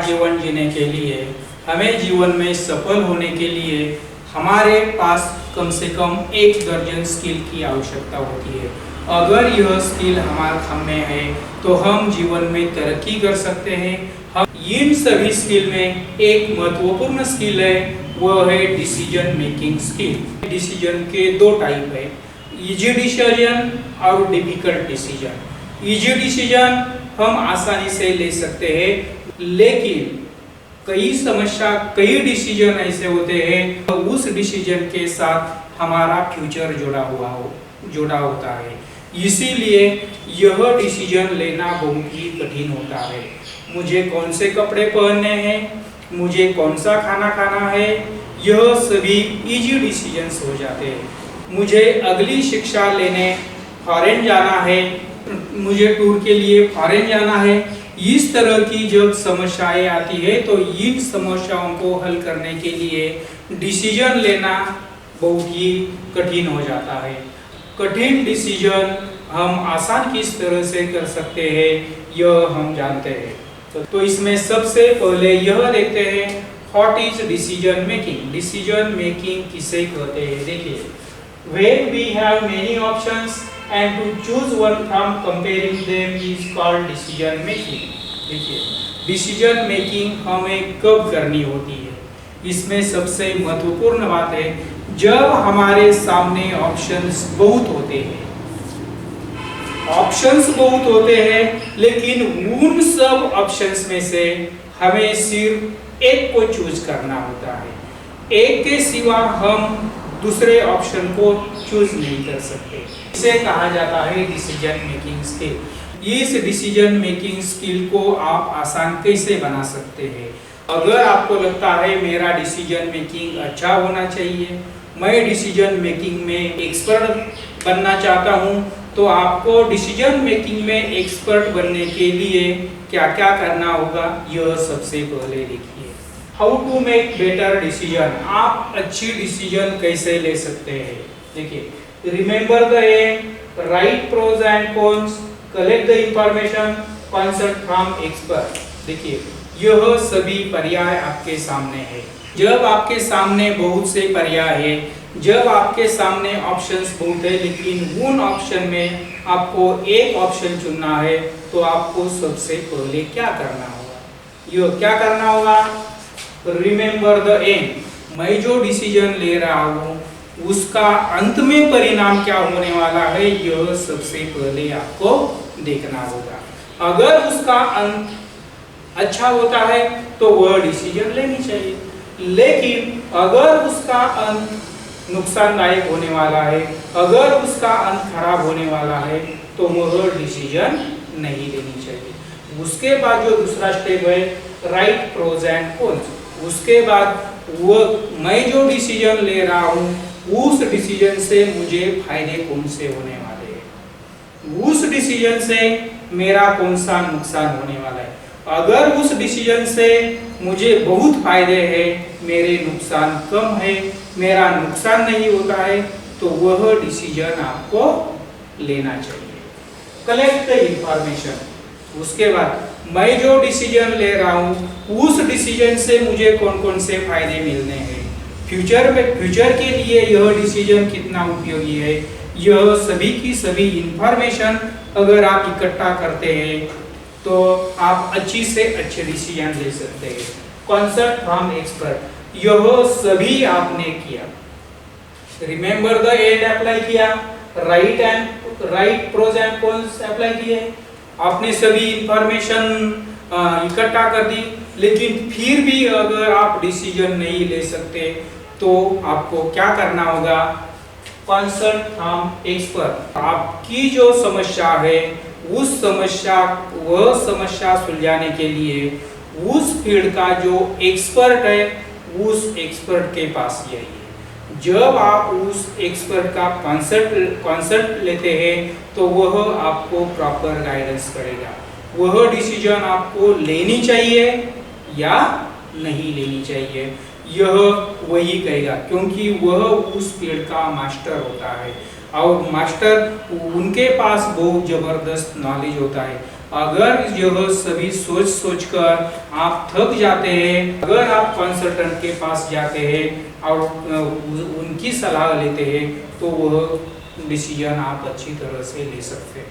जीवन जीने के लिए, हमें जीवन में सफल होने के लिए हमारे पास कम से कम 1 दर्जन स्किल की आवश्यकता होती है। अगर यह स्किल हम में है तो हम जीवन में तरक्की कर सकते हैं। हम इन सभी स्किल में एक महत्वपूर्ण स्किल है, वह है डिसीजन मेकिंग स्किल। डिसीजन के 2 टाइप है, इजी डिसीजन और डिफिकल्ट डिसीजन। इजी डिसीजन हम आसानी से ले सकते हैं, लेकिन कई डिसीजन ऐसे होते हैं तो उस डिसीजन के साथ हमारा फ्यूचर जुड़ा होता है। इसीलिए यह डिसीजन लेना बहुत ही कठिन होता है। मुझे कौन से कपड़े पहनने हैं, मुझे कौन सा खाना खाना है, यह सभी इजी डिसीजंस हो जाते हैं। मुझे अगली शिक्षा लेने फॉरेन जाना है, मुझे टूर के लिए फॉरेन जाना है। इस तरह की जब समस्याएं आती है तो इन समस्याओं को हल करने के लिए डिसीजन लेना बहुत ही कठिन हो जाता है। कठिन डिसीजन हम आसान किस तरह से कर सकते हैं यह हम जानते हैं। तो इसमें सबसे पहले यह देखते हैं what is decision making. Decision making किसे कहते हैं? देखिए, when we have many options and to choose one from comparing them is called decision making। देखिए, डिसीजन मेकिंग हमें कब करनी होती है? इसमें सबसे महत्वपूर्ण बात है जब हमारे सामने ऑप्शंस बहुत होते हैं। ऑप्शंस बहुत होते हैं, लेकिन उन सब ऑप्शंस में से हमें सिर्फ एक को चूज करना होता है। एक के सिवा हम दूसरे ऑप्शन को चूज नहीं कर सकते। इसे कहा जाता है डिसीजन मेकिंग स्किल। इस डिसीजन मेकिंग स्किल को आप आसान कैसे बना सकते हैं? अगर आपको लगता है मेरा डिसीजन मेकिंग अच्छा होना चाहिए, मैं डिसीजन मेकिंग में एक्सपर्ट बनना चाहता हूं, तो आपको डिसीजन मेकिंग में एक्सपर्ट बनने के लिए क्या क्या करना होगा यह सबसे पहले देखिए। How to make better decision. आप अच्छी डिसीजन कैसे ले सकते हैं? देखिए, remember the M, write pros and cons, collect the information, consult from expert. देखिए, यह सभी पर्याय आपके सामने है। जब आपके सामने बहुत से पर्याय है, जब आपके सामने ऑप्शंस बहुत है, लेकिन उन ऑप्शन में आपको एक ऑप्शन चुनना है, तो आपको सबसे पहले क्या करना होगा? यह क्या करना होगा? Remember the and. मैं जो डिसीजन ले रहा हूँ उसका अंत में परिणाम क्या होने वाला है, यह सबसे पहले आपको देखना होगा। अगर उसका अंत अच्छा होता है तो वह डिसीजन लेनी चाहिए, लेकिन अगर उसका अंत नुकसानदायक होने वाला है, अगर उसका अंत खराब होने वाला है, तो वह डिसीजन नहीं लेनी चाहिए। उसके बाद जो दूसरा स्टेप है, राइट प्रोज एंड कॉन्स। उसके बाद मैं जो डिसीजन ले रहा हूँ उस डिसीजन से मुझे फायदे कौन से होने वाले हैं, उस डिसीजन से मेरा कौन सा नुकसान होने वाला है। अगर उस डिसीजन से मुझे बहुत फायदे हैं, मेरे नुकसान कम है, मेरा नुकसान नहीं होता है, तो वह डिसीजन आपको लेना चाहिए। Collect the information. उसके बाद मैं जो डिसीजन ले रहा हूँ उस डिसीजन से मुझे कौन कौन से फायदे मिलने हैं, फ्यूचर के लिए यह डिसीजन कितना उपयोगी है, यह सभी की सभी इंफॉर्मेशन अगर आप इकट्ठा करते हैं तो आप अच्छी से अच्छे डिसीजन ले सकते हैं। कंसल्ट फ्रॉम एक्सपर्ट, यह सभी आपने किया। रिमेंबर द एंड अप्लाई किया, write pros and cons apply किए, आपने सभी इंफॉर्मेशन इकट्ठा कर दी, लेकिन फिर भी अगर आप डिसीजन नहीं ले सकते तो आपको क्या करना होगा? Consult from expert. आपकी जो समस्या है वह समस्या सुलझाने के लिए उस फील्ड का जो एक्सपर्ट है उस एक्सपर्ट के पास जाइए। जब आप उस एक्सपर्ट का कंसल्ट लेते हैं तो वह आपको प्रॉपर गाइडेंस करेगा, वह डिसीजन आपको लेनी चाहिए या नहीं लेनी चाहिए, यह वही कहेगा, क्योंकि वह उस फील्ड का मास्टर होता है। और मास्टर उनके पास बहुत जबरदस्त नॉलेज होता है। अगर यह सभी सोच सोचकर आप थक जाते हैं, अगर आप कंसल्टेंट के पास जाते हैं और उनकी सलाह लेते हैं, तो वह डिसीजन आप अच्छी तरह से ले सकते हैं।